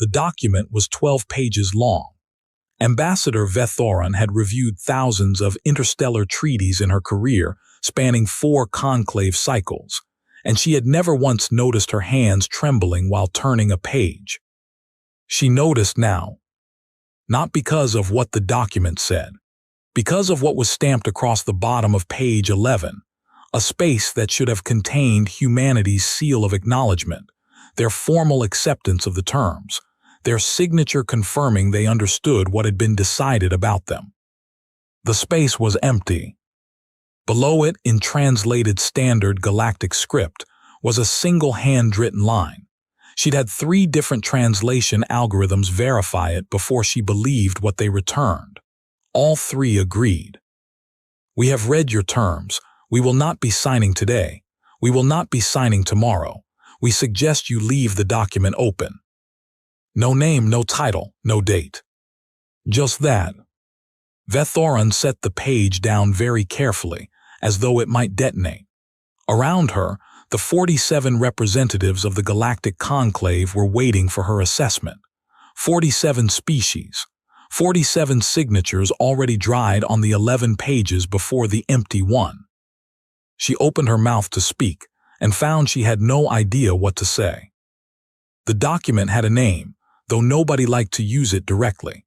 The document was 12 pages long. Ambassador Vethoran had reviewed thousands of interstellar treaties in her career, spanning 4 conclave cycles, and she had never once noticed her hands trembling while turning a page. She noticed now, not because of what the document said, because of what was stamped across the bottom of page 11, a space that should have contained humanity's seal of acknowledgement, their formal acceptance of the terms, their signature confirming they understood what had been decided about them. The space was empty. Below it, in translated standard galactic script, was a single handwritten line. She'd had 3 different translation algorithms verify it before she believed what they returned. All 3 agreed. "We have read your terms. We will not be signing today. We will not be signing tomorrow. We suggest you leave the document open." No name, no title, no date. Just that. Vethoran set the page down very carefully, as though it might detonate. Around her, the 47 representatives of the Galactic Conclave were waiting for her assessment. 47 species, 47 signatures already dried on the 11 pages before the empty one. She opened her mouth to speak and found she had no idea what to say. The document had a name, though nobody liked to use it directly.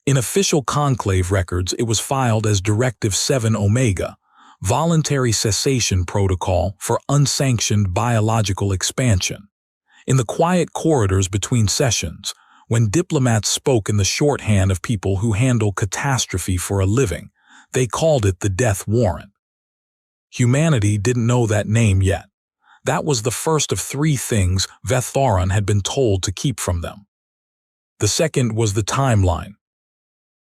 In official Conclave records, it was filed as Directive 7 Omega, Voluntary Cessation Protocol for Unsanctioned Biological Expansion. In the quiet corridors between sessions, when diplomats spoke in the shorthand of people who handle catastrophe for a living, they called it the Death Warrant. Humanity didn't know that name yet. That was the first of 3 things Vethoran had been told to keep from them. The second was the timeline.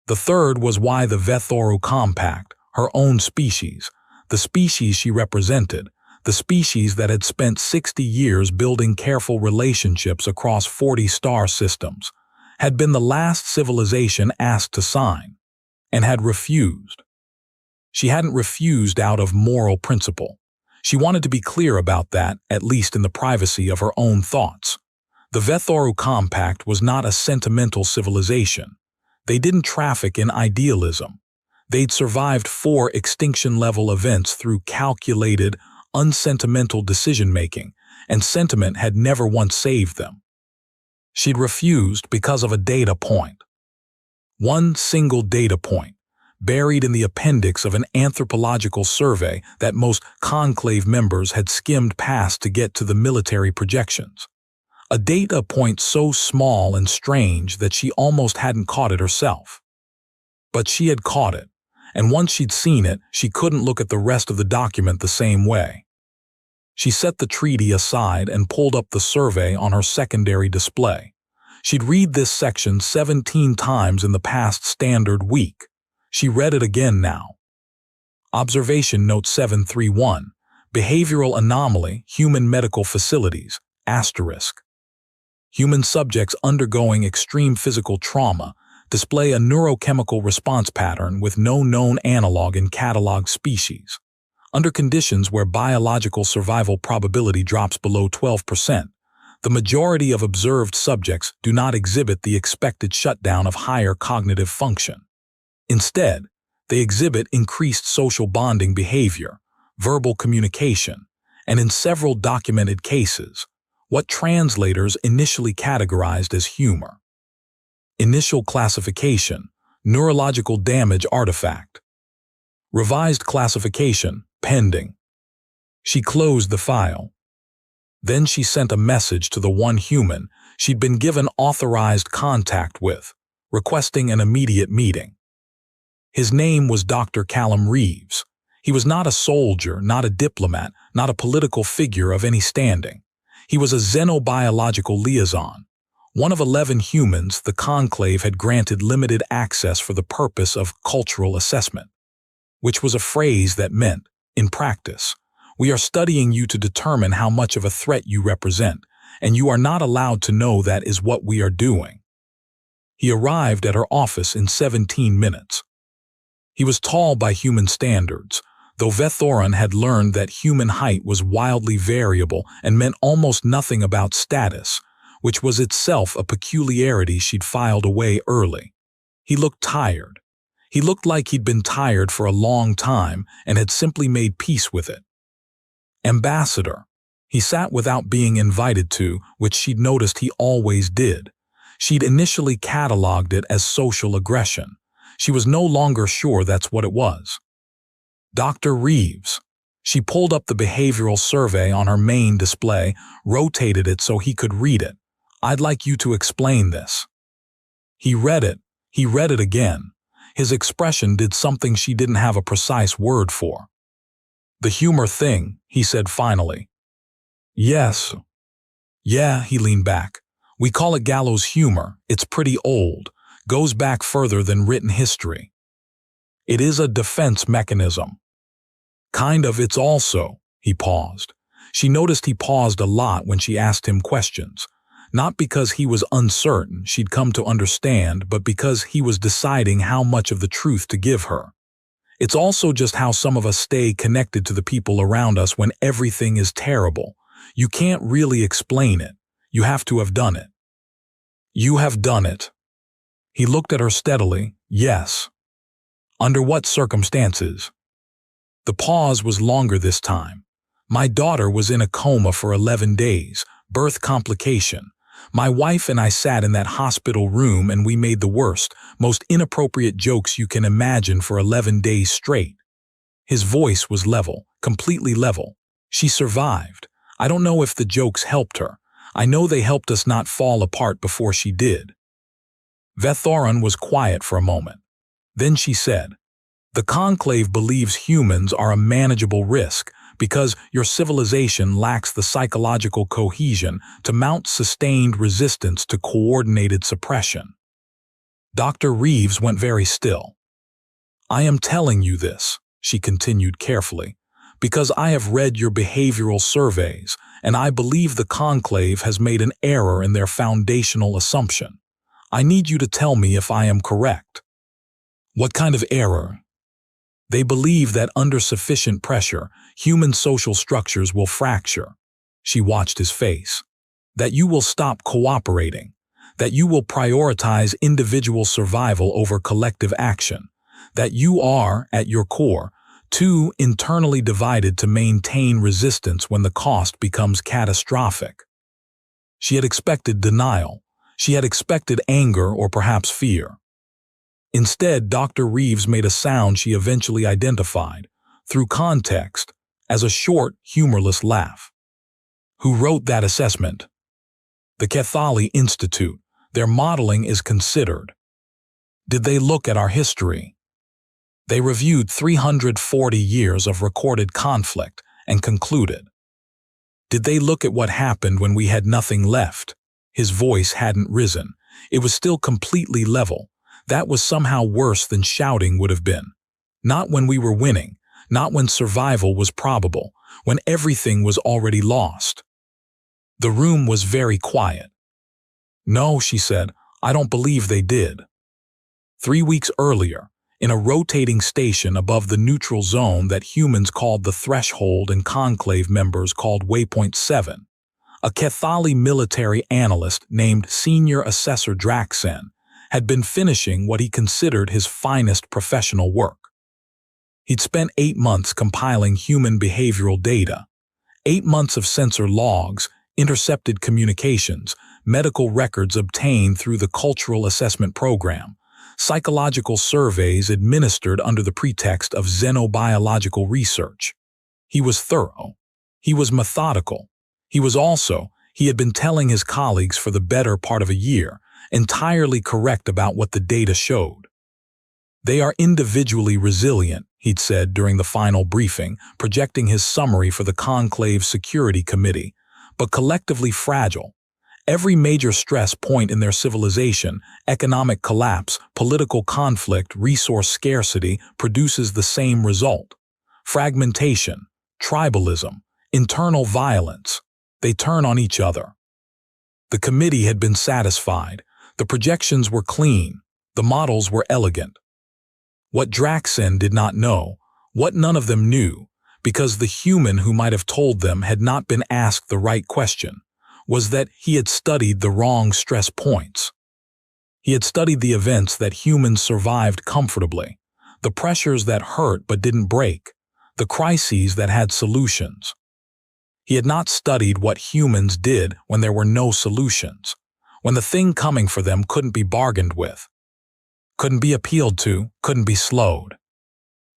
The third was why the Vethoru Compact, her own species, the species she represented, the species that had spent 60 years building careful relationships across 40 star systems, had been the last civilization asked to sign, and had refused. She hadn't refused out of moral principle. She wanted to be clear about that, at least in the privacy of her own thoughts. The Vethoru Compact was not a sentimental civilization. They didn't traffic in idealism. They'd survived 4 extinction-level events through calculated, unsentimental decision-making, and sentiment had never once saved them. She'd refused because of a data point. One single data point, buried in the appendix of an anthropological survey that most conclave members had skimmed past to get to the military projections. A data point so small and strange that she almost hadn't caught it herself. But she had caught it, and once she'd seen it, she couldn't look at the rest of the document the same way. She set the treaty aside and pulled up the survey on her secondary display. She'd read this section 17 times in the past standard week. She read it again now. Observation Note 731, Behavioral Anomaly, Human Medical Facilities, **. Human subjects undergoing extreme physical trauma display a neurochemical response pattern with no known analog in catalog species. Under conditions where biological survival probability drops below 12%, the majority of observed subjects do not exhibit the expected shutdown of higher cognitive function. Instead, they exhibit increased social bonding behavior, verbal communication, and in several documented cases, what translators initially categorized as humor. Initial classification, neurological damage artifact. Revised classification, pending. She closed the file. Then she sent a message to the one human she'd been given authorized contact with, requesting an immediate meeting. His name was Dr. Callum Reeves. He was not a soldier, not a diplomat, not a political figure of any standing. He was a xenobiological liaison. One of 11 humans the Conclave had granted limited access for the purpose of cultural assessment, which was a phrase that meant, in practice, we are studying you to determine how much of a threat you represent, and you are not allowed to know that is what we are doing. He arrived at her office in 17 minutes. He was tall by human standards, though Vethoran had learned that human height was wildly variable and meant almost nothing about status. which was itself a peculiarity she'd filed away early. He looked tired. He looked like he'd been tired for a long time and had simply made peace with it. Ambassador. He sat without being invited to, which she'd noticed he always did. She'd initially cataloged it as social aggression. She was no longer sure that's what it was. Dr. Reeves. She pulled up the behavioral survey on her main display, rotated it so he could read it. I'd like you to explain this. He read it. He read it again. His expression did something she didn't have a precise word for. The humor thing, he said finally. Yes. Yeah, he leaned back. We call it gallows humor. It's pretty old. Goes back further than written history. It is a defense mechanism. Kind of, it's also, he paused. She noticed he paused a lot when she asked him questions. Not because he was uncertain she'd come to understand, but because he was deciding how much of the truth to give her. It's also just how some of us stay connected to the people around us when everything is terrible. You can't really explain it. You have to have done it. You have done it. He looked at her steadily. Yes. Under what circumstances? The pause was longer this time. My daughter was in a coma for 11 days, birth complication. My wife and I sat in that hospital room and we made the worst, most inappropriate jokes you can imagine for 11 days straight. His voice was level, completely level. She survived. I don't know if the jokes helped her. I know they helped us not fall apart before she did. Vethoran was quiet for a moment. Then she said, the Conclave believes humans are a manageable risk because your civilization lacks the psychological cohesion to mount sustained resistance to coordinated suppression. Dr. Reeves went very still. I am telling you this, she continued carefully, because I have read your behavioral surveys, and I believe the Conclave has made an error in their foundational assumption. I need you to tell me if I am correct. What kind of error? They believe that under sufficient pressure, human social structures will fracture. She watched his face. That you will stop cooperating. That you will prioritize individual survival over collective action. That you are, at your core, too internally divided to maintain resistance when the cost becomes catastrophic. She had expected denial. She had expected anger or perhaps fear. Instead, Dr. Reeves made a sound she eventually identified, through context, as a short, humorless laugh. Who wrote that assessment? The Cathali Institute. Their modeling is considered. Did they look at our history? They reviewed 340 years of recorded conflict and concluded. Did they look at what happened when we had nothing left? His voice hadn't risen. It was still completely level. That was somehow worse than shouting would have been. Not when we were winning, not when survival was probable, when everything was already lost. The room was very quiet. No, she said, I don't believe they did. 3 weeks earlier, in a rotating station above the neutral zone that humans called the threshold and Conclave members called Waypoint 7, a Cathali military analyst named Senior Assessor Draxen had been finishing what he considered his finest professional work. He'd spent 8 months compiling human behavioral data, 8 months of sensor logs, intercepted communications, medical records obtained through the Cultural Assessment Program, psychological surveys administered under the pretext of xenobiological research. He was thorough. He was methodical. He had been telling his colleagues for the better part of a year, entirely correct about what the data showed. They are individually resilient, he'd said during the final briefing, projecting his summary for the Conclave Security Committee, but collectively fragile. Every major stress point in their civilization, economic collapse, political conflict, resource scarcity, produces the same result. Fragmentation, tribalism, internal violence. They turn on each other. The committee had been satisfied. The projections were clean. The models were elegant. What Draxen did not know, what none of them knew, because the human who might have told them had not been asked the right question, was that he had studied the wrong stress points. He had studied the events that humans survived comfortably, the pressures that hurt but didn't break, the crises that had solutions. He had not studied what humans did when there were no solutions, when the thing coming for them couldn't be bargained with, couldn't be appealed to, couldn't be slowed.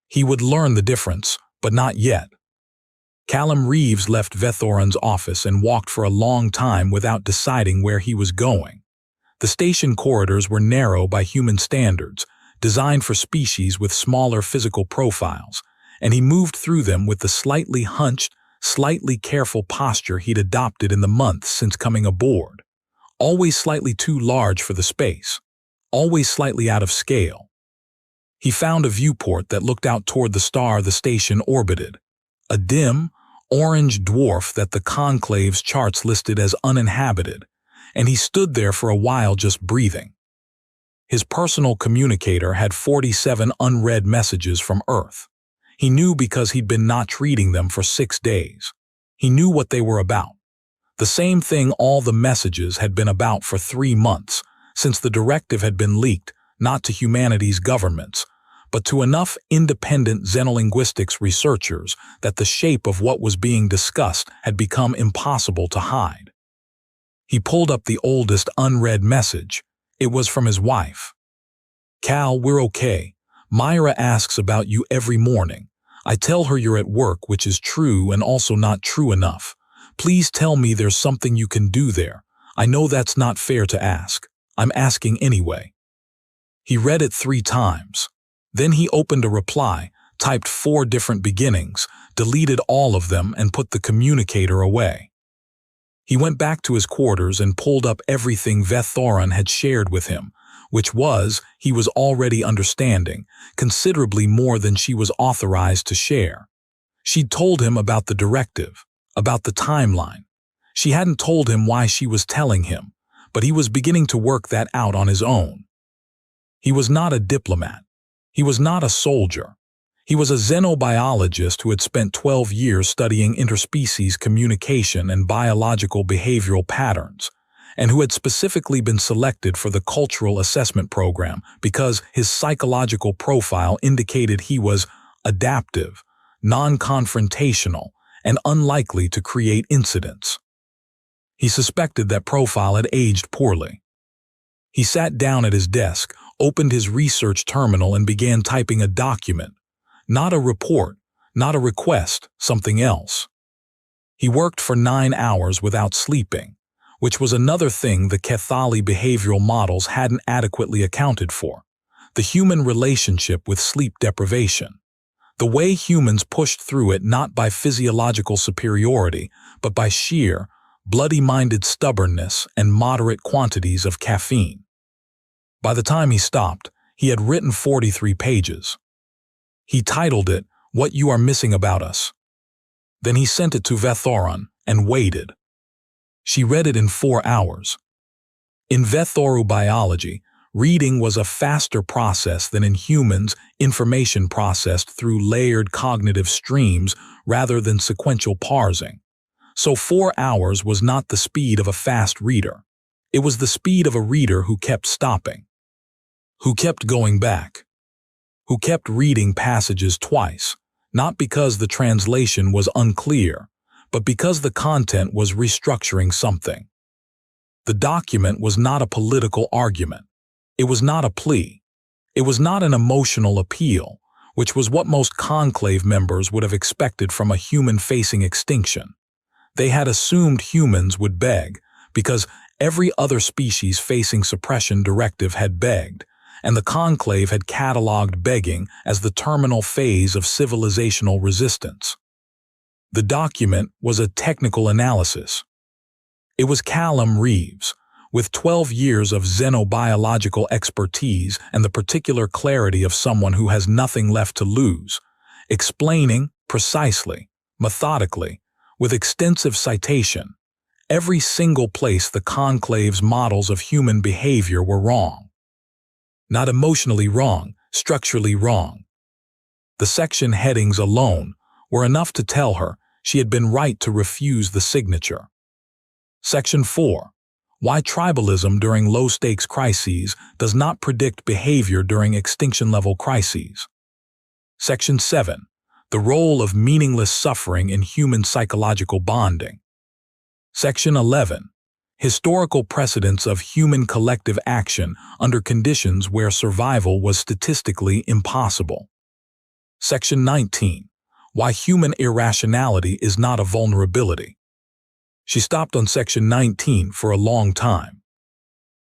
He would learn the difference, but not yet. Callum Reeves left Vethoran's office and walked for a long time without deciding where he was going. The station corridors were narrow by human standards, designed for species with smaller physical profiles, and he moved through them with the slightly hunched, slightly careful posture he'd adopted in the months since coming aboard. Always slightly too large for the space, always slightly out of scale. He found a viewport that looked out toward the star the station orbited, a dim, orange dwarf that the Conclave's charts listed as uninhabited, and he stood there for a while just breathing. His personal communicator had 47 unread messages from Earth. He knew because he'd been not reading them for 6 days. He knew what they were about. The same thing all the messages had been about for 3 months, since the directive had been leaked, not to humanity's governments, but to enough independent xenolinguistics researchers that the shape of what was being discussed had become impossible to hide. He pulled up the oldest unread message. It was from his wife. "Cal, we're okay. Myra asks about you every morning. I tell her you're at work, which is true and also not true enough. Please tell me there's something you can do there. I know that's not fair to ask. I'm asking anyway." He read it 3 times. Then he opened a reply, typed 4 different beginnings, deleted all of them, and put the communicator away. He went back to his quarters and pulled up everything Vethoran had shared with him, which was, he was already understanding, considerably more than she was authorized to share. She'd told him about the directive, about the timeline. She hadn't told him why she was telling him, but he was beginning to work that out on his own. He was not a diplomat. He was not a soldier. He was a xenobiologist who had spent 12 years studying interspecies communication and biological behavioral patterns, and who had specifically been selected for the Cultural Assessment Program because his psychological profile indicated he was adaptive, non-confrontational, and unlikely to create incidents. He suspected that profile had aged poorly. He sat down at his desk, opened his research terminal, and began typing a document. Not a report, not a request, something else. He worked for 9 hours without sleeping, which was another thing the Cathali behavioral models hadn't adequately accounted for. The human relationship with sleep deprivation. The way humans pushed through it not by physiological superiority, but by sheer, bloody-minded stubbornness and moderate quantities of caffeine. By the time he stopped, he had written 43 pages. He titled it, "What You Are Missing About Us." Then he sent it to Vethoran and waited. She read it in 4 hours. In Vethoru biology, reading was a faster process than in humans, information processed through layered cognitive streams rather than sequential parsing. So 4 hours was not the speed of a fast reader. It was the speed of a reader who kept stopping, who kept going back, who kept reading passages twice, not because the translation was unclear, but because the content was restructuring something. The document was not a political argument. It was not a plea. It was not an emotional appeal, which was what most Conclave members would have expected from a human-facing extinction. They had assumed humans would beg, because every other species facing suppression directive had begged, and the Conclave had cataloged begging as the terminal phase of civilizational resistance. The document was a technical analysis. It was Callum Reeves, with 12 years of xenobiological expertise and the particular clarity of someone who has nothing left to lose, explaining precisely, methodically, with extensive citation, every single place the Conclave's models of human behavior were wrong. Not emotionally wrong, structurally wrong. The section headings alone were enough to tell her she had been right to refuse the signature. Section 4. Why tribalism during low-stakes crises does not predict behavior during extinction-level crises. Section 7. The role of meaningless suffering in human psychological bonding. Section 11. Historical precedents of human collective action under conditions where survival was statistically impossible. Section 19. Why human irrationality is not a vulnerability. She stopped on Section 19 for a long time.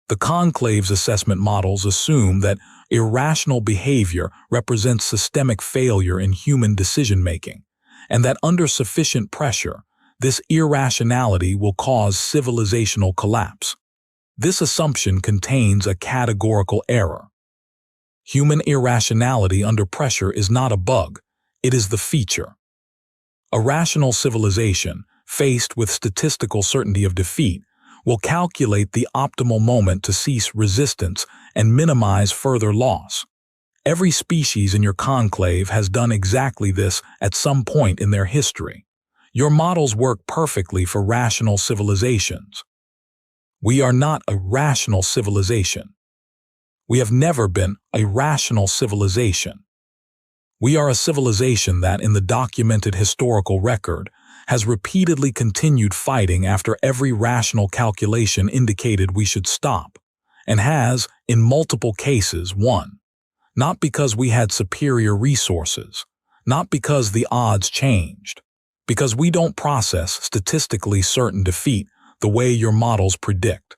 The Conclave's assessment models assume that irrational behavior represents systemic failure in human decision-making, and that under sufficient pressure, this irrationality will cause civilizational collapse. This assumption contains a categorical error. Human irrationality under pressure is not a bug, it is the feature. A rational civilization, faced with statistical certainty of defeat, will calculate the optimal moment to cease resistance and minimize further loss. Every species in your conclave has done exactly this at some point in their history. Your models work perfectly for rational civilizations. We are not a rational civilization. We have never been a rational civilization. We are a civilization that, in the documented historical record, has repeatedly continued fighting after every rational calculation indicated we should stop, and has, in multiple cases, won. Not because we had superior resources, not because the odds changed, because we don't process statistically certain defeat the way your models predict.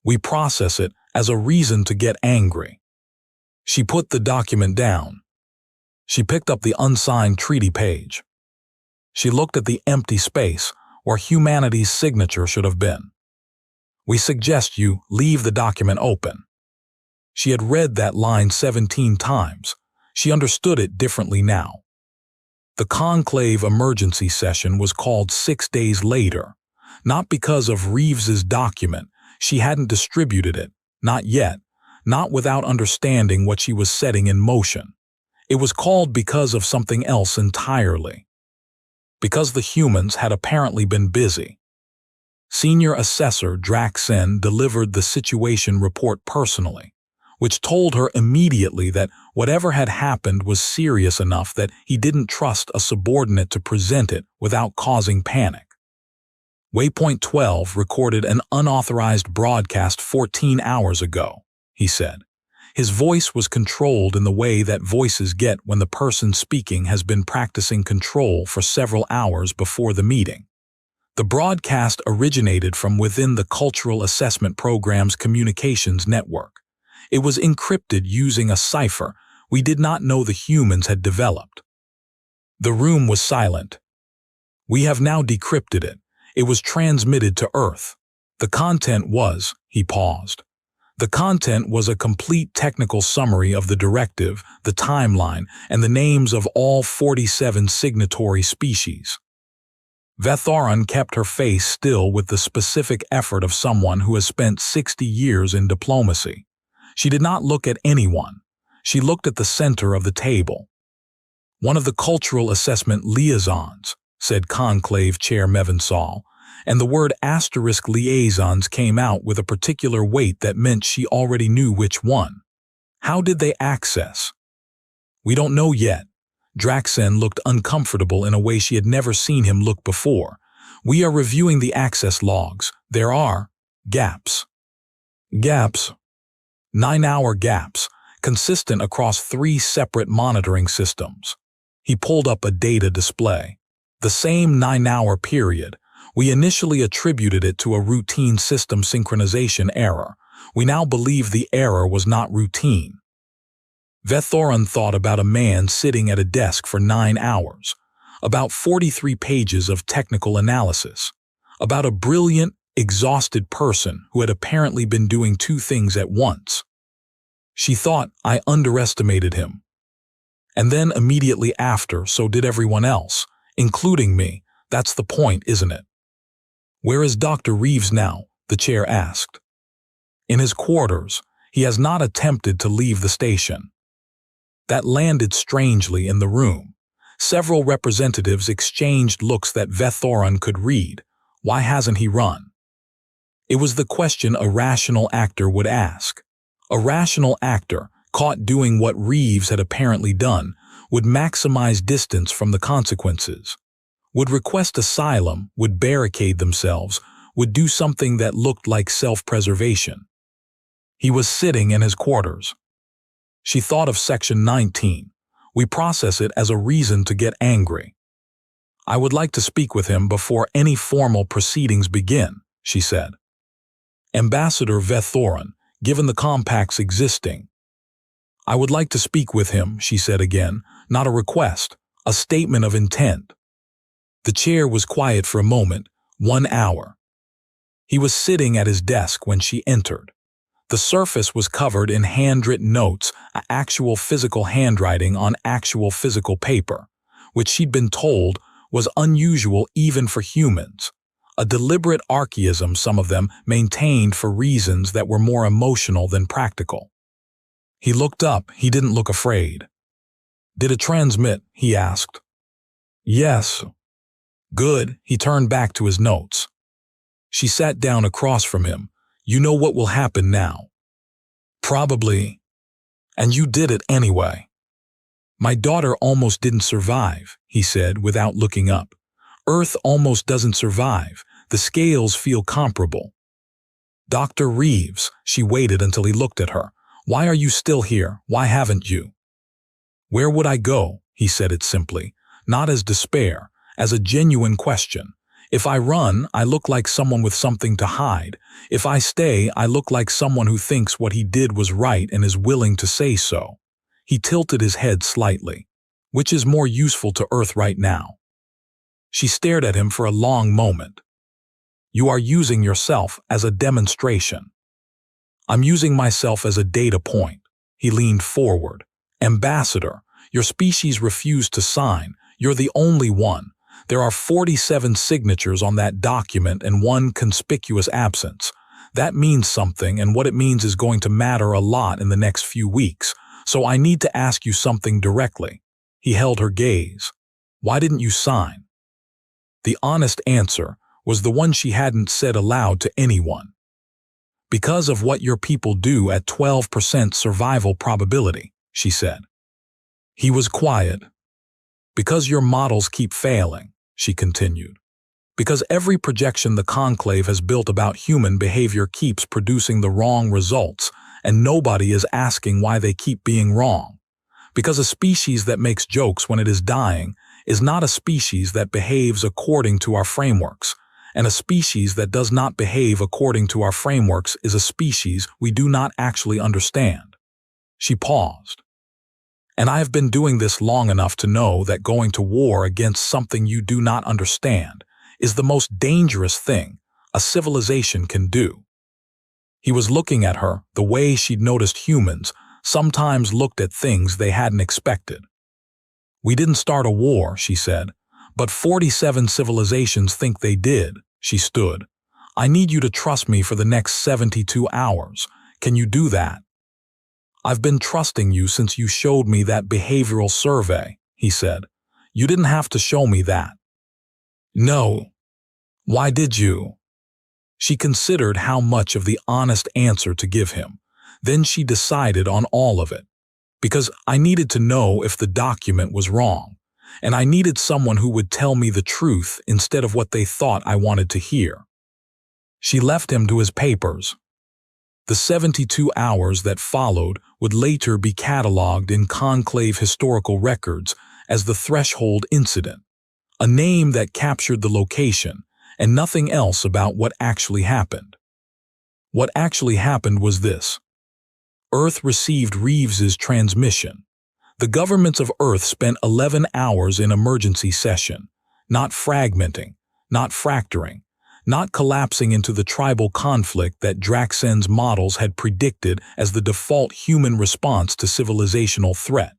We process it as a reason to get angry. She put the document down. She picked up the unsigned treaty page. She looked at the empty space where humanity's signature should have been. We suggest you leave the document open. She had read that line 17 times. She understood it differently now. The conclave emergency session was called 6 days later, not because of Reeves's document. She hadn't distributed it, not yet, not without understanding what she was setting in motion. It was called because of something else entirely. Because the humans had apparently been busy. Senior Assessor Draxen delivered the situation report personally, which told her immediately that whatever had happened was serious enough that he didn't trust a subordinate to present it without causing panic. Waypoint 12 recorded an unauthorized broadcast 14 hours ago, he said. His voice was controlled in the way that voices get when the person speaking has been practicing control for several hours before the meeting. The broadcast originated from within the Cultural Assessment Program's communications network. It was encrypted using a cipher we did not know the humans had developed. The room was silent. We have now decrypted it. It was transmitted to Earth. The content was, he paused. The content was a complete technical summary of the directive, the timeline, and the names of all 47 signatory species. Vethoran kept her face still with the specific effort of someone who has spent 60 years in diplomacy. She did not look at anyone. She looked at the center of the table. One of the cultural assessment liaisons, said Conclave Chair Mevinsal, and the word asterisk liaisons came out with a particular weight that meant she already knew which one. How did they access? We don't know yet. Draxen looked uncomfortable in a way she had never seen him look before. We are reviewing the access logs. There are gaps. Gaps. 9-hour gaps, consistent across 3 separate monitoring systems. He pulled up a data display. The same 9-hour period. We initially attributed it to a routine system synchronization error. We now believe the error was not routine. Vethoran thought about a man sitting at a desk for 9 hours, about 43 pages of technical analysis, about a brilliant, exhausted person who had apparently been doing 2 things at once. She thought I underestimated him. And then immediately after, so did everyone else, including me. That's the point, isn't it? Where is Dr. Reeves now? The chair asked. In his quarters. He has not attempted to leave the station. That landed strangely in the room. Several representatives exchanged looks that Vethoran could read. Why hasn't he run? It was the question a rational actor would ask. A rational actor, caught doing what Reeves had apparently done, would maximize distance from the consequences, would request asylum, would barricade themselves, would do something that looked like self-preservation. He was sitting in his quarters. She thought of Section 19. We process it as a reason to get angry. I would like to speak with him before any formal proceedings begin, she said. Ambassador Vethoran, given the compacts existing. I would like to speak with him, she said again, not a request, a statement of intent. The chair was quiet for a moment, 1 hour. He was sitting at his desk when she entered. The surface was covered in handwritten notes, actual physical handwriting on actual physical paper, which she'd been told was unusual even for humans. A deliberate archaism, some of them maintained for reasons that were more emotional than practical. He looked up. He didn't look afraid. Did it transmit? He asked. Yes. Good. He turned back to his notes. She sat down across from him. You know what will happen now. Probably. And you did it anyway. My daughter almost didn't survive, he said without looking up. Earth almost doesn't survive. The scales feel comparable. Dr. Reeves, she waited until he looked at her. Why are you still here? Why haven't you? Where would I go? He said it simply, not as despair, as a genuine question. If I run, I look like someone with something to hide. If I stay, I look like someone who thinks what he did was right and is willing to say so. He tilted his head slightly. Which is more useful to Earth right now? She stared at him for a long moment. You are using yourself as a demonstration. I'm using myself as a data point. He leaned forward. Ambassador, your species refused to sign. You're the only one. There are 47 signatures on that document and one conspicuous absence. That means something, and what it means is going to matter a lot in the next few weeks. So I need to ask you something directly. He held her gaze. Why didn't you sign? The honest answer was the one she hadn't said aloud to anyone. Because of what your people do at 12% survival probability, she said. He was quiet. Because your models keep failing, she continued. Because every projection the Conclave has built about human behavior keeps producing the wrong results, and nobody is asking why they keep being wrong. Because a species that makes jokes when it is dying is not a species that behaves according to our frameworks, and a species that does not behave according to our frameworks is a species we do not actually understand. She paused. And I have been doing this long enough to know that going to war against something you do not understand is the most dangerous thing a civilization can do. He was looking at her the way she'd noticed humans sometimes looked at things they hadn't expected. We didn't start a war, she said, but 47 civilizations think they did. She stood. I need you to trust me for the next 72 hours. Can you do that? I've been trusting you since you showed me that behavioral survey, he said. You didn't have to show me that. No. Why did you? She considered how much of the honest answer to give him. Then she decided on all of it. Because I needed to know if the document was wrong, and I needed someone who would tell me the truth instead of what they thought I wanted to hear. She left him to his papers. The 72 hours that followed would later be catalogued in Conclave historical records as the Threshold Incident, a name that captured the location and nothing else about what actually happened. What actually happened was this. Earth received Reeves's transmission. The governments of Earth spent 11 hours in emergency session, not fragmenting, not fracturing, not collapsing into the tribal conflict that Draxen's models had predicted as the default human response to civilizational threat.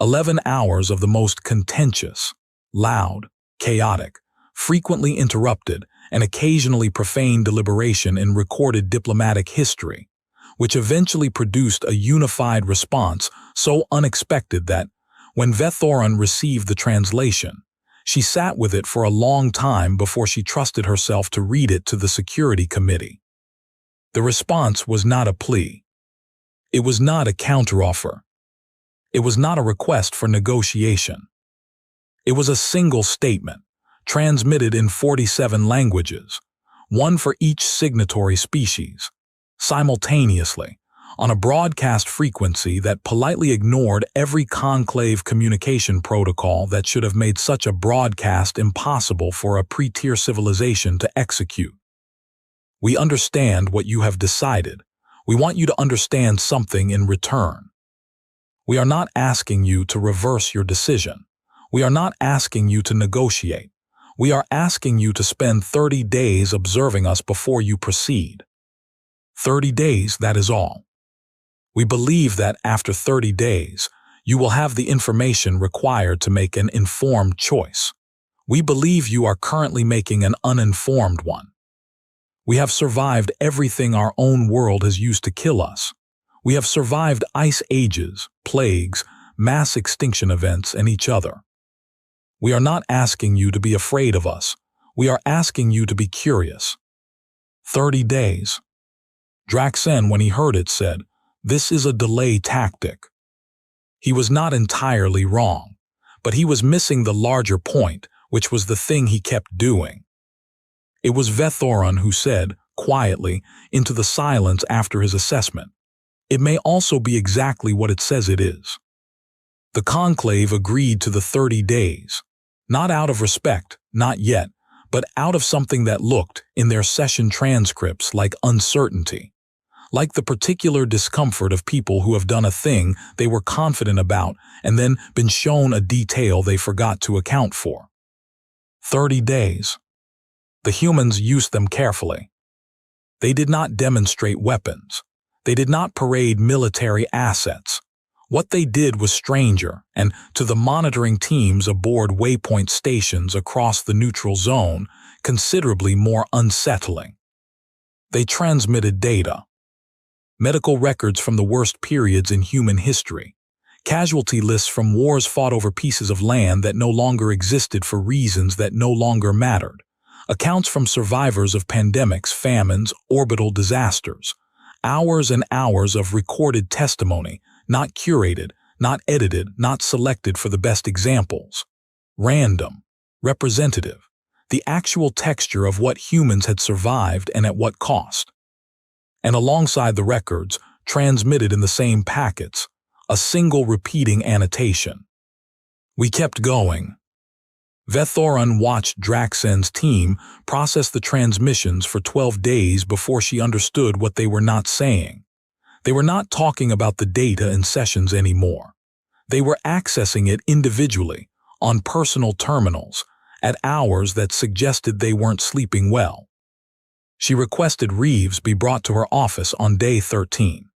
11 hours of the most contentious, loud, chaotic, frequently interrupted, and occasionally profane deliberation in recorded diplomatic history, which eventually produced a unified response so unexpected that, when Vethoran received the translation, She sat with it for a long time before she trusted herself to read it to the security committee. The response was not a plea. It was not a counteroffer. It was not a request for negotiation. It was a single statement, transmitted in 47 languages, one for each signatory species, simultaneously, on a broadcast frequency that politely ignored every conclave communication protocol that should have made such a broadcast impossible for a pre-tier civilization to execute. We understand what you have decided. We want you to understand something in return. We are not asking you to reverse your decision. We are not asking you to negotiate. We are asking you to spend 30 days observing us before you proceed. 30 days, that is all. We believe that after 30 days, you will have the information required to make an informed choice. We believe you are currently making an uninformed one. We have survived everything our own world has used to kill us. We have survived ice ages, plagues, mass extinction events, and each other. We are not asking you to be afraid of us. We are asking you to be curious. 30 days. Draxen, when he heard it, said, "This is a delay tactic." He was not entirely wrong, but he was missing the larger point, which was the thing he kept doing. It was Vethoran who said, quietly, into the silence after his assessment, "It may also be exactly what it says it is." The Conclave agreed to the 30 days, not out of respect, not yet, but out of something that looked, in their session transcripts, like uncertainty. Like the particular discomfort of people who have done a thing they were confident about and then been shown a detail they forgot to account for. 30 days. The humans used them carefully. They did not demonstrate weapons. They did not parade military assets. What they did was stranger, and to the monitoring teams aboard waypoint stations across the neutral zone, considerably more unsettling. They transmitted data. Medical records from the worst periods in human history, casualty lists from wars fought over pieces of land that no longer existed for reasons that no longer mattered, accounts from survivors of pandemics, famines, orbital disasters, hours and hours of recorded testimony, not curated, not edited, not selected for the best examples. Random, representative, the actual texture of what humans had survived and at what cost. And alongside the records, transmitted in the same packets, a single repeating annotation. We kept going. Vethoran watched Draxen's team process the transmissions for 12 days before she understood what they were not saying. They were not talking about the data in sessions anymore. They were accessing it individually, on personal terminals, at hours that suggested they weren't sleeping well. She requested Reeves be brought to her office on day 13.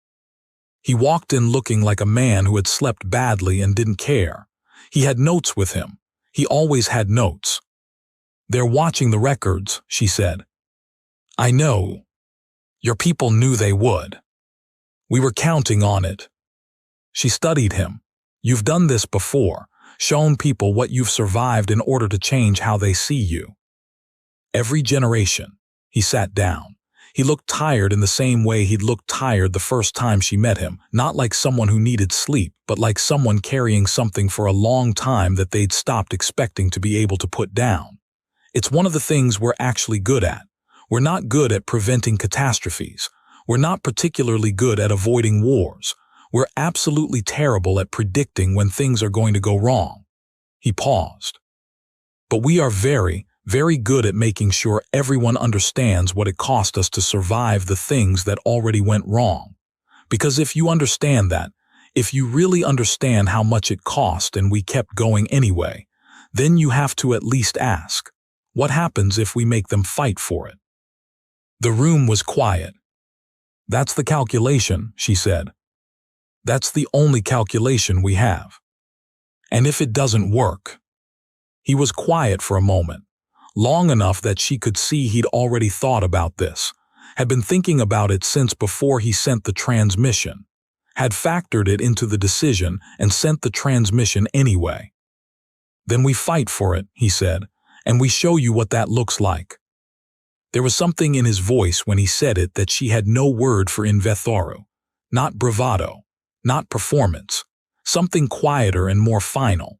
He walked in looking like a man who had slept badly and didn't care. He had notes with him. He always had notes. "They're watching the records," she said. "I know. Your people knew they would. We were counting on it." She studied him. "You've done this before, shown people what you've survived in order to change how they see you. Every generation." He sat down. He looked tired in the same way he'd looked tired the first time she met him, not like someone who needed sleep, but like someone carrying something for a long time that they'd stopped expecting to be able to put down. It's one of the things we're actually good at. We're not good at preventing catastrophes. We're not particularly good at avoiding wars. We're absolutely terrible at predicting when things are going to go wrong. He paused. But we are very, very good at making sure everyone understands what it cost us to survive the things that already went wrong. Because if you understand that, if you really understand how much it cost and we kept going anyway, then you have to at least ask, what happens if we make them fight for it? The room was quiet. "That's the calculation," she said. "That's the only calculation we have. And if it doesn't work?" He was quiet for a moment, long enough that she could see he'd already thought about this, had been thinking about it since before he sent the transmission, had factored it into the decision and sent the transmission anyway. Then we fight for it, he said, and we show you what that looks like. There was something in his voice when he said it that she had no word for in Vethoru. Not bravado, not performance, something quieter and more final.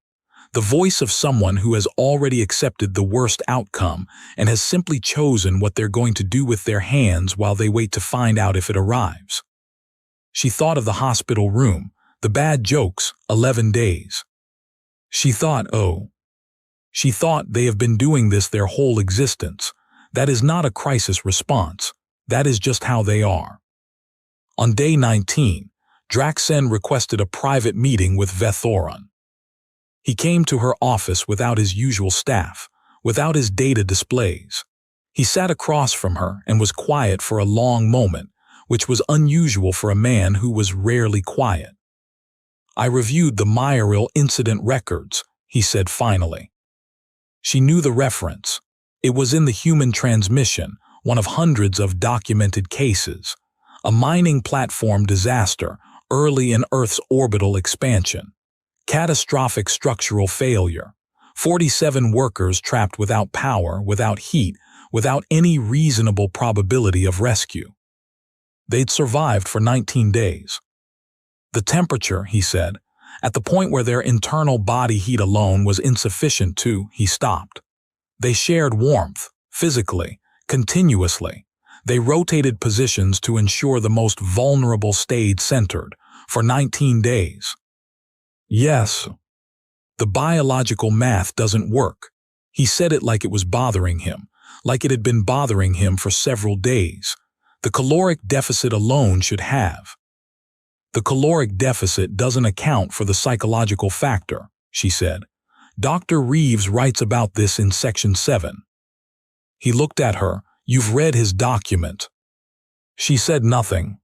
The voice of someone who has already accepted the worst outcome and has simply chosen what they're going to do with their hands while they wait to find out if it arrives. She thought of the hospital room, the bad jokes, 11 days. She thought they have been doing this their whole existence. That is not a crisis response. That is just how they are. On day 19, Draxen requested a private meeting with Vethoran. He came to her office without his usual staff, without his data displays. He sat across from her and was quiet for a long moment, which was unusual for a man who was rarely quiet. I reviewed the Myrill incident records, he said finally. She knew the reference. It was in the human transmission, one of hundreds of documented cases. A mining platform disaster early in Earth's orbital expansion. Catastrophic structural failure. 47 workers trapped without power, without heat, without any reasonable probability of rescue. They'd survived for 19 days. The temperature, he said, at the point where their internal body heat alone was insufficient to, he stopped. They shared warmth, physically, continuously. They rotated positions to ensure the most vulnerable stayed centered, for 19 days. Yes. The biological math doesn't work. He said it like it was bothering him, like it had been bothering him for several days. The caloric deficit alone should have. The caloric deficit doesn't account for the psychological factor, she said. Dr. Reeves writes about this in Section 7. He looked at her. You've read his document. She said nothing.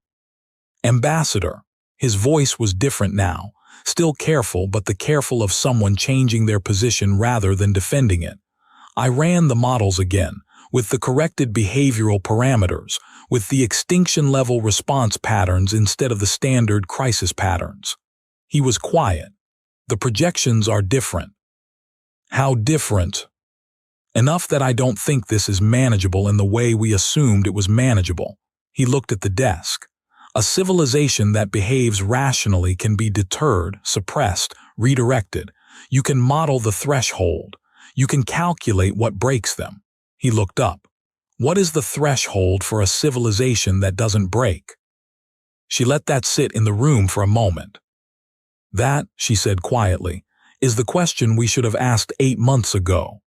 Ambassador. His voice was different now, still careful, but the careful of someone changing their position rather than defending it. I ran the models again, with the corrected behavioral parameters, with the extinction level response patterns instead of the standard crisis patterns. He was quiet. The projections are different. How different? Enough that I don't think this is manageable in the way we assumed it was manageable. He looked at the desk. A civilization that behaves rationally can be deterred, suppressed, redirected. You can model the threshold. You can calculate what breaks them. He looked up. What is the threshold for a civilization that doesn't break? She let that sit in the room for a moment. That, she said quietly, is the question we should have asked 8 months ago.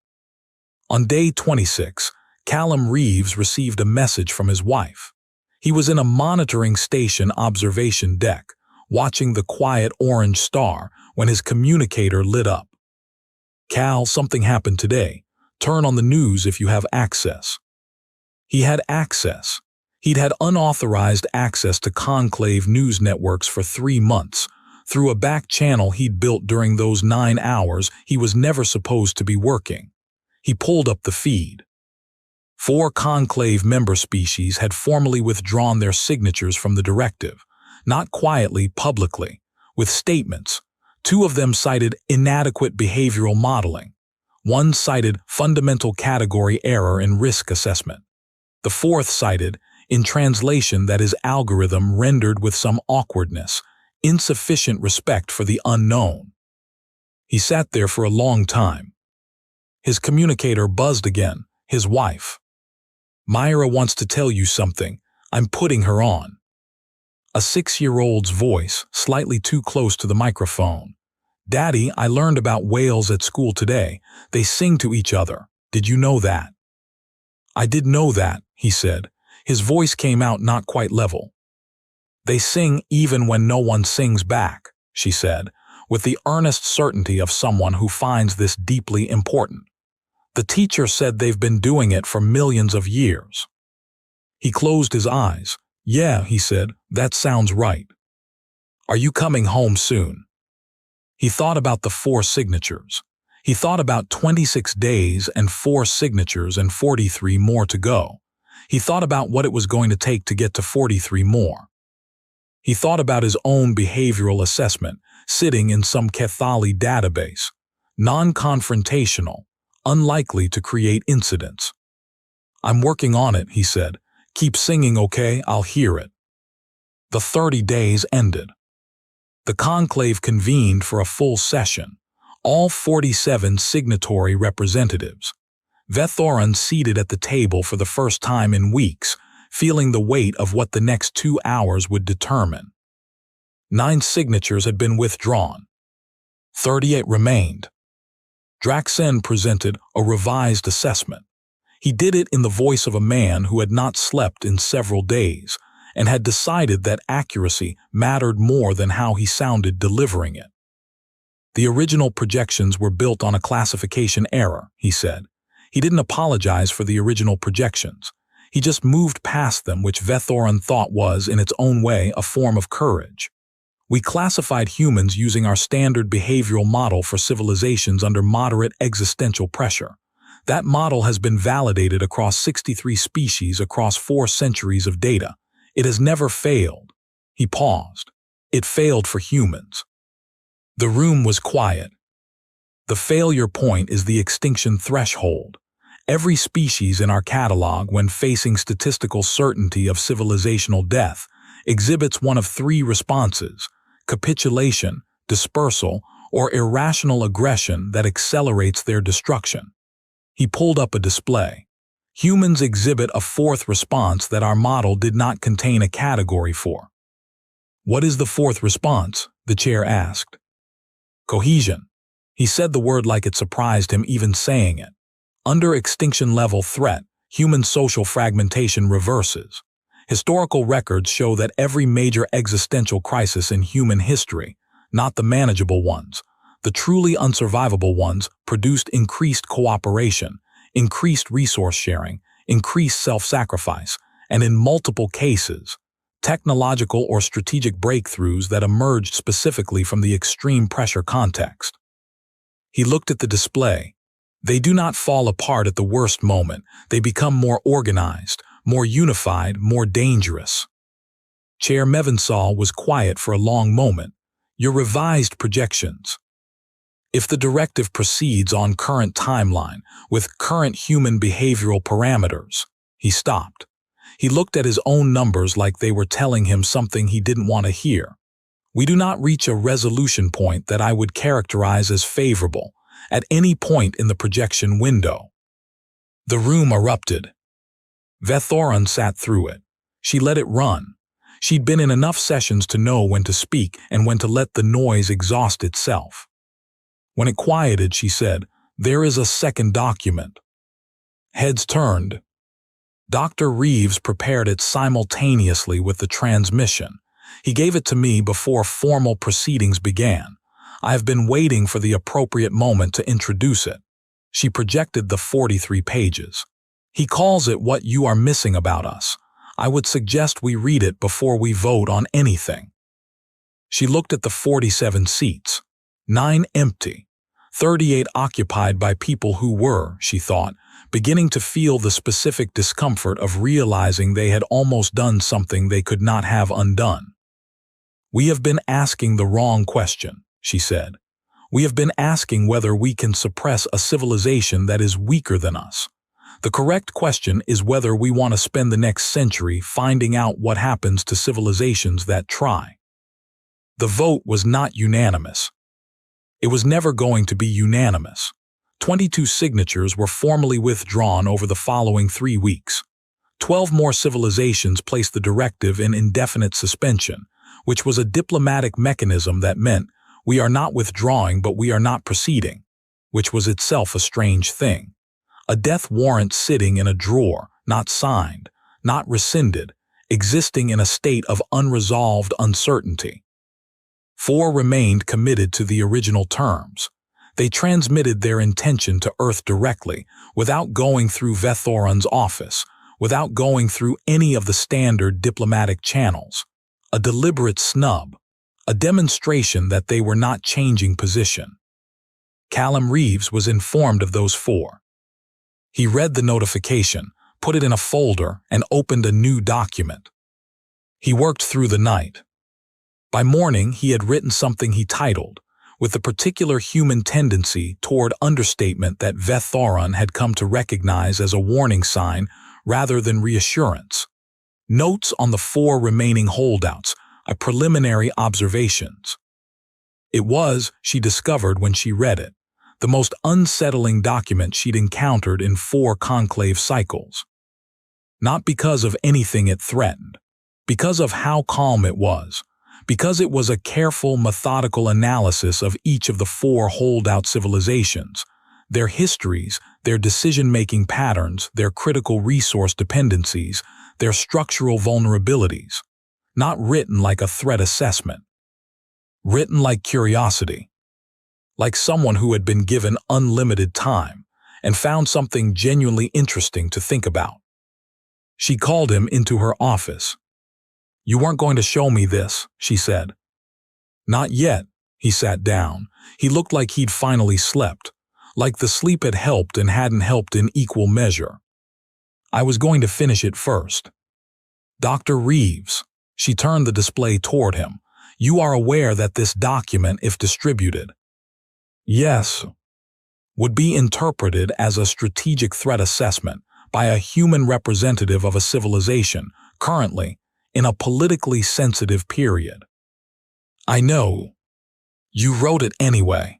On day 26, Callum Reeves received a message from his wife. He was in a monitoring station observation deck, watching the quiet orange star when his communicator lit up. Cal, something happened today. Turn on the news if you have access. He had access. He'd had unauthorized access to Conclave news networks for 3 months, through a back channel he'd built during those 9 hours he was never supposed to be working. He pulled up the feed. 4 Conclave member species had formally withdrawn their signatures from the directive, not quietly, publicly, with statements. 2 of them cited inadequate behavioral modeling. 1 cited fundamental category error in risk assessment. The 4th cited, in translation that is algorithm rendered with some awkwardness, insufficient respect for the unknown. He sat there for a long time. His communicator buzzed again, his wife. Myra wants to tell you something. I'm putting her on. A 6-year-old's voice, slightly too close to the microphone. Daddy, I learned about whales at school today. They sing to each other. Did you know that? I did know that, he said. His voice came out not quite level. They sing even when no one sings back, she said, with the earnest certainty of someone who finds this deeply important. The teacher said they've been doing it for millions of years. He closed his eyes. Yeah, he said, that sounds right. Are you coming home soon? He thought about the 4 signatures. He thought about 26 days and 4 signatures and 43 more to go. He thought about what it was going to take to get to 43 more. He thought about his own behavioral assessment, sitting in some Kethali database. non-confrontational, unlikely to create incidents. "I'm working on it," he said. "Keep singing, okay? I'll hear it." The 30 days ended. The conclave convened for a full session, all 47 signatory representatives. Vethoran seated at the table for the first time in weeks, feeling the weight of what the next 2 hours would determine. 9 signatures had been withdrawn. 38 remained. Draxen presented a revised assessment. He did it in the voice of a man who had not slept in several days and had decided that accuracy mattered more than how he sounded delivering it. "The original projections were built on a classification error," he said. He didn't apologize for the original projections. He just moved past them, which Vethoran thought was, in its own way, a form of courage. "We classified humans using our standard behavioral model for civilizations under moderate existential pressure. That model has been validated across 63 species across 4 centuries of data. It has never failed." He paused. "It failed for humans." The room was quiet. "The failure point is the extinction threshold. Every species in our catalog, when facing statistical certainty of civilizational death, exhibits one of 3 responses: capitulation, dispersal, or irrational aggression that accelerates their destruction." He pulled up a display. "Humans exhibit a 4th response that our model did not contain a category for." "What is the 4th response?" the chair asked. "Cohesion." He said the word like it surprised him even saying it. "Under extinction-level threat, human social fragmentation reverses. Historical records show that every major existential crisis in human history, not the manageable ones, the truly unsurvivable ones, produced increased cooperation, increased resource sharing, increased self-sacrifice, and in multiple cases, technological or strategic breakthroughs that emerged specifically from the extreme pressure context." He looked at the display. "They do not fall apart at the worst moment. They become more organized, more unified, more dangerous." Chair Mevinsal was quiet for a long moment. "Your revised projections. If the directive proceeds on current timeline, with current human behavioral parameters." He stopped. He looked at his own numbers like they were telling him something he didn't want to hear. "We do not reach a resolution point that I would characterize as favorable at any point in the projection window." The room erupted. Vethoran sat through it. She let it run. She'd been in enough sessions to know when to speak and when to let the noise exhaust itself. When it quieted, she said, "There is a second document." Heads turned. Dr. Reeves prepared it simultaneously with the transmission. He gave it to me before formal proceedings began. I have been waiting for the appropriate moment to introduce it. She projected the 43 pages. "He calls it What You Are Missing About Us. I would suggest we read it before we vote on anything." She looked at the 47 seats. 9 empty. 38 occupied by people who were, she thought, beginning to feel the specific discomfort of realizing they had almost done something they could not have undone. "We have been asking the wrong question," she said. "We have been asking whether we can suppress a civilization that is weaker than us. The correct question is whether we want to spend the next century finding out what happens to civilizations that try." The vote was not unanimous. It was never going to be unanimous. 22 signatures were formally withdrawn over the following 3 weeks. 12 more civilizations placed the directive in indefinite suspension, which was a diplomatic mechanism that meant we are not withdrawing but we are not proceeding, which was itself a strange thing. A death warrant sitting in a drawer, not signed, not rescinded, existing in a state of unresolved uncertainty. 4 remained committed to the original terms. They transmitted their intention to Earth directly, without going through Vethoran's office, without going through any of the standard diplomatic channels. A deliberate snub, a demonstration that they were not changing position. Callum Reeves was informed of those 4. He read the notification, put it in a folder, and opened a new document. He worked through the night. By morning, he had written something he titled, with the particular human tendency toward understatement that Vethoron had come to recognize as a warning sign rather than reassurance. Notes on the 4 remaining holdouts, a preliminary observations. It was, she discovered when she read it, the most unsettling document she'd encountered in 4 conclave cycles. Not because of anything it threatened, because of how calm it was, because it was a careful, methodical analysis of each of the 4 holdout civilizations, their histories, their decision-making patterns, their critical resource dependencies, their structural vulnerabilities, not written like a threat assessment. Written like curiosity, like someone who had been given unlimited time and found something genuinely interesting to think about. She called him into her office. "You weren't going to show me this," she said. "Not yet." He sat down. He looked like he'd finally slept, like the sleep had helped and hadn't helped in equal measure. "I was going to finish it first." "Dr. Reeves," she turned the display toward him, "you are aware that this document, if distributed, yes, would be interpreted as a strategic threat assessment by a human representative of a civilization currently in a politically sensitive period." "I know. You wrote it anyway."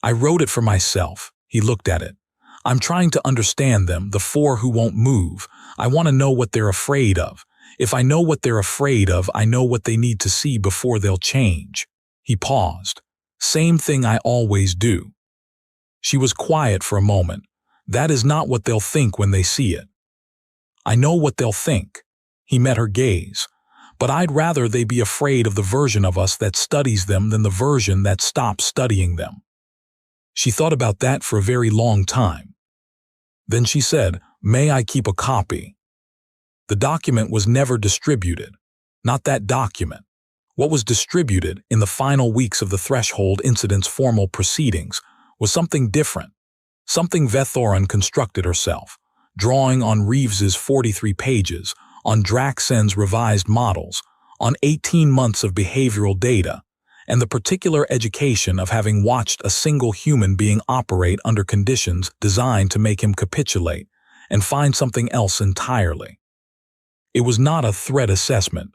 "I wrote it for myself." He looked at it. "I'm trying to understand them, the 4 who won't move. I want to know what they're afraid of. If I know what they're afraid of, I know what they need to see before they'll change." He paused. "Same thing I always do." She was quiet for a moment. "That is not what they'll think when they see it." "I know what they'll think." He met her gaze. "But I'd rather they be afraid of the version of us that studies them than the version that stops studying them." She thought about that for a very long time. Then she said, "May I keep a copy?" The document was never distributed. Not that document. What was distributed in the final weeks of the Threshold Incident's formal proceedings was something different, something Vethoron constructed herself, drawing on Reeves's 43 pages, on Draxen's revised models, on 18 months of behavioral data, and the particular education of having watched a single human being operate under conditions designed to make him capitulate and find something else entirely. It was not a threat assessment.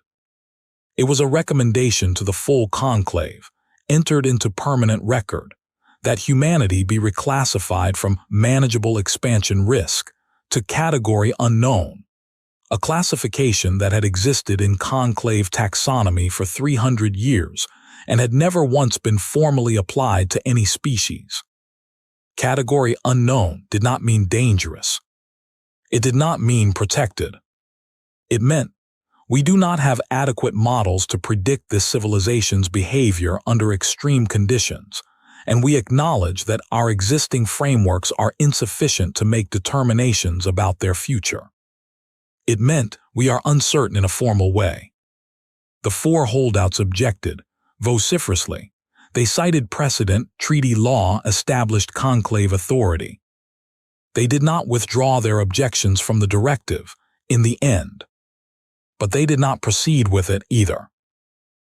It was a recommendation to the full conclave, entered into permanent record, that humanity be reclassified from manageable expansion risk to category unknown, a classification that had existed in conclave taxonomy for 300 years and had never once been formally applied to any species. Category unknown did not mean dangerous. It did not mean protected. It meant we do not have adequate models to predict this civilization's behavior under extreme conditions, and we acknowledge that our existing frameworks are insufficient to make determinations about their future. It meant we are uncertain in a formal way. The 4 holdouts objected, vociferously. They cited precedent, treaty law, established conclave authority. They did not withdraw their objections from the directive, in the end. But they did not proceed with it either.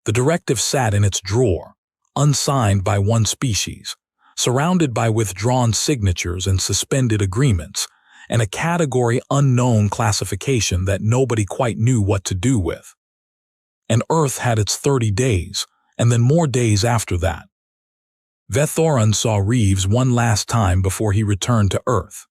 The directive sat in its drawer, unsigned by one species, surrounded by withdrawn signatures and suspended agreements, and a category unknown classification that nobody quite knew what to do with. And Earth had its 30 days, and then more days after that. Vethoron saw Reeves one last time before he returned to Earth.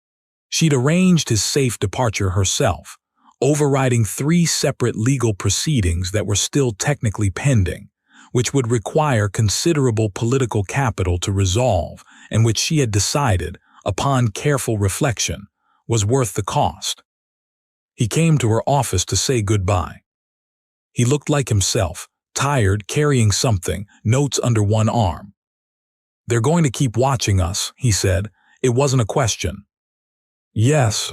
She'd arranged his safe departure herself, overriding 3 separate legal proceedings that were still technically pending, which would require considerable political capital to resolve and which she had decided, upon careful reflection, was worth the cost. He came to her office to say goodbye. He looked like himself, tired, carrying something, notes under one arm. "They're going to keep watching us," he said. It wasn't a question. "Yes.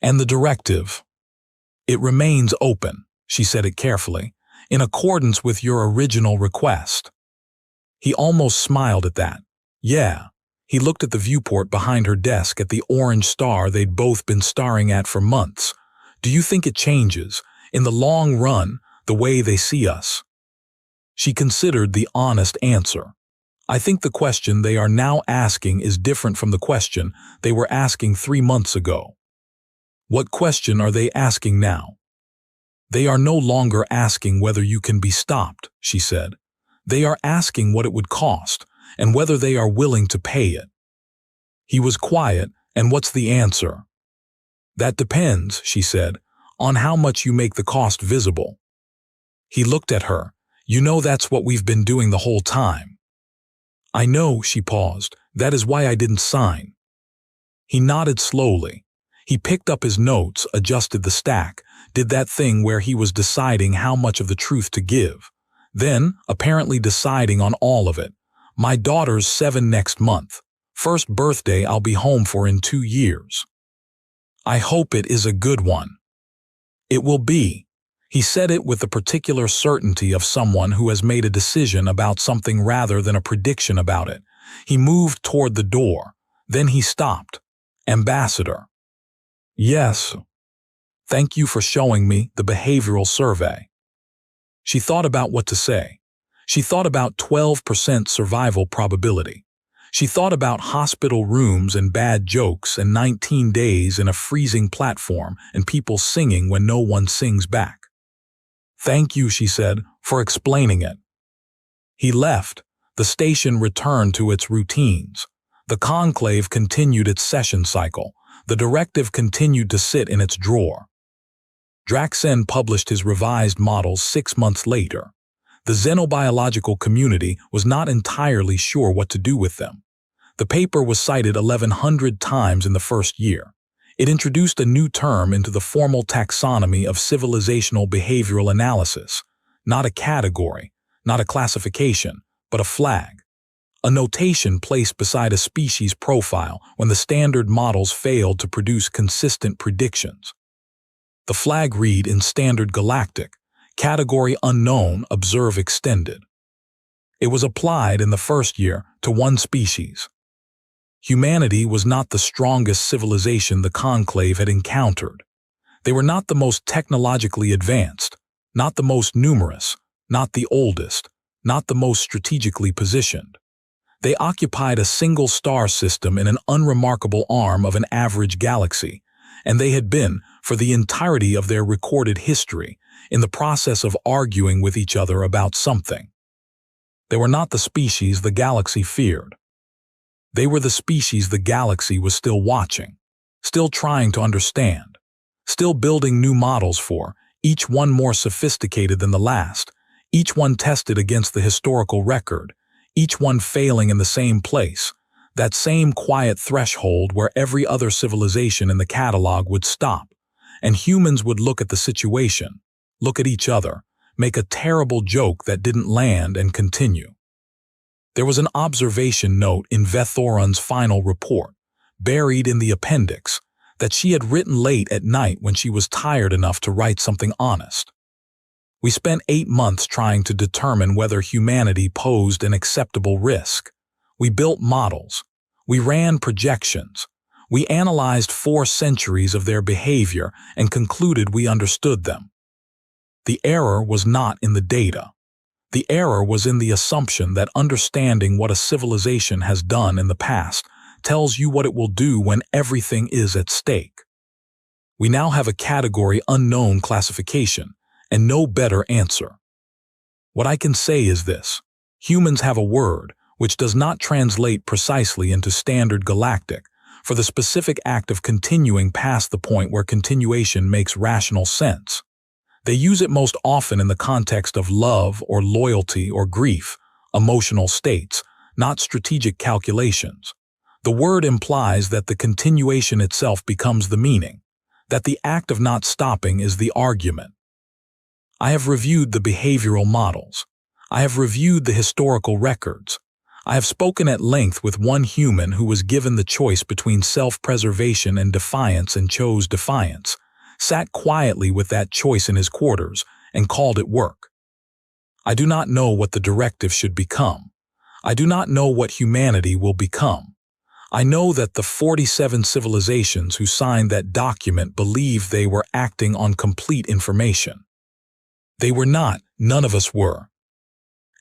And the directive?" "It remains open," she said it carefully, "in accordance with your original request." He almost smiled at that. Yeah. He looked at the viewport behind her desk at the orange star they'd both been staring at for months. "Do you think it changes, in the long run, the way they see us?" She considered the honest answer. I think the question they are now asking is different from the question they were asking 3 months ago. What question are they asking now? They are no longer asking whether you can be stopped, she said. They are asking what it would cost and whether they are willing to pay it. He was quiet, and what's the answer? That depends, she said, on how much you make the cost visible. He looked at her. You know that's what we've been doing the whole time. I know, she paused. That is why I didn't sign. He nodded slowly. He picked up his notes, adjusted the stack, did that thing where he was deciding how much of the truth to give. Then, apparently deciding on all of it. My daughter's 7 next month. First birthday I'll be home for in 2 years. I hope it is a good one. It will be. He said it with the particular certainty of someone who has made a decision about something rather than a prediction about it. He moved toward the door. Then he stopped. Ambassador. Yes. Thank you for showing me the behavioral survey. She thought about what to say. She thought about 12% survival probability. She thought about hospital rooms and bad jokes and 19 days in a freezing platform and people singing when no one sings back. Thank you, she said, for explaining it. He left. The station returned to its routines. The conclave continued its session cycle. The directive continued to sit in its drawer. Draxen published his revised models 6 months later. The xenobiological community was not entirely sure what to do with them. The paper was cited 1,100 times in the first year. It introduced a new term into the formal taxonomy of civilizational behavioral analysis, not a category, not a classification, but a flag. A notation placed beside a species profile when the standard models failed to produce consistent predictions. The flag read in Standard Galactic, Category Unknown, Observe Extended. It was applied in the first year to one species. Humanity was not the strongest civilization the Conclave had encountered. They were not the most technologically advanced, not the most numerous, not the oldest, not the most strategically positioned. They occupied a single star system in an unremarkable arm of an average galaxy, and they had been, for the entirety of their recorded history, in the process of arguing with each other about something. They were not the species the galaxy feared. They were the species the galaxy was still watching, still trying to understand, still building new models for, each one more sophisticated than the last, each one tested against the historical record, each one failing in the same place, that same quiet threshold where every other civilization in the catalog would stop, and humans would look at the situation, look at each other, make a terrible joke that didn't land and continue. There was an observation note in Vethoron's final report, buried in the appendix, that she had written late at night when she was tired enough to write something honest. We spent 8 months trying to determine whether humanity posed an acceptable risk. We built models. We ran projections. We analyzed 4 centuries of their behavior and concluded we understood them. The error was not in the data. The error was in the assumption that understanding what a civilization has done in the past tells you what it will do when everything is at stake. We now have a category unknown classification and no better answer. What I can say is this: humans have a word which does not translate precisely into Standard Galactic for the specific act of continuing past the point where continuation makes rational sense. They use it most often in the context of love or loyalty or grief, emotional states, not strategic calculations. The word implies that the continuation itself becomes the meaning, that the act of not stopping is the argument. I have reviewed the behavioral models. I have reviewed the historical records. I have spoken at length with one human who was given the choice between self-preservation and defiance and chose defiance, sat quietly with that choice in his quarters, and called it work. I do not know what the directive should become. I do not know what humanity will become. I know that the 47 civilizations who signed that document believed they were acting on complete information. They were not, none of us were.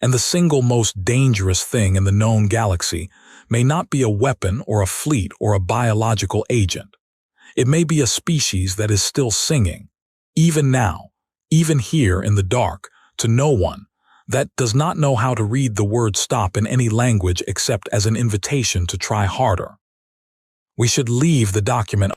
And the single most dangerous thing in the known galaxy may not be a weapon or a fleet or a biological agent. It may be a species that is still singing, even now, even here in the dark, to no one, that does not know how to read the word stop in any language except as an invitation to try harder. We should leave the document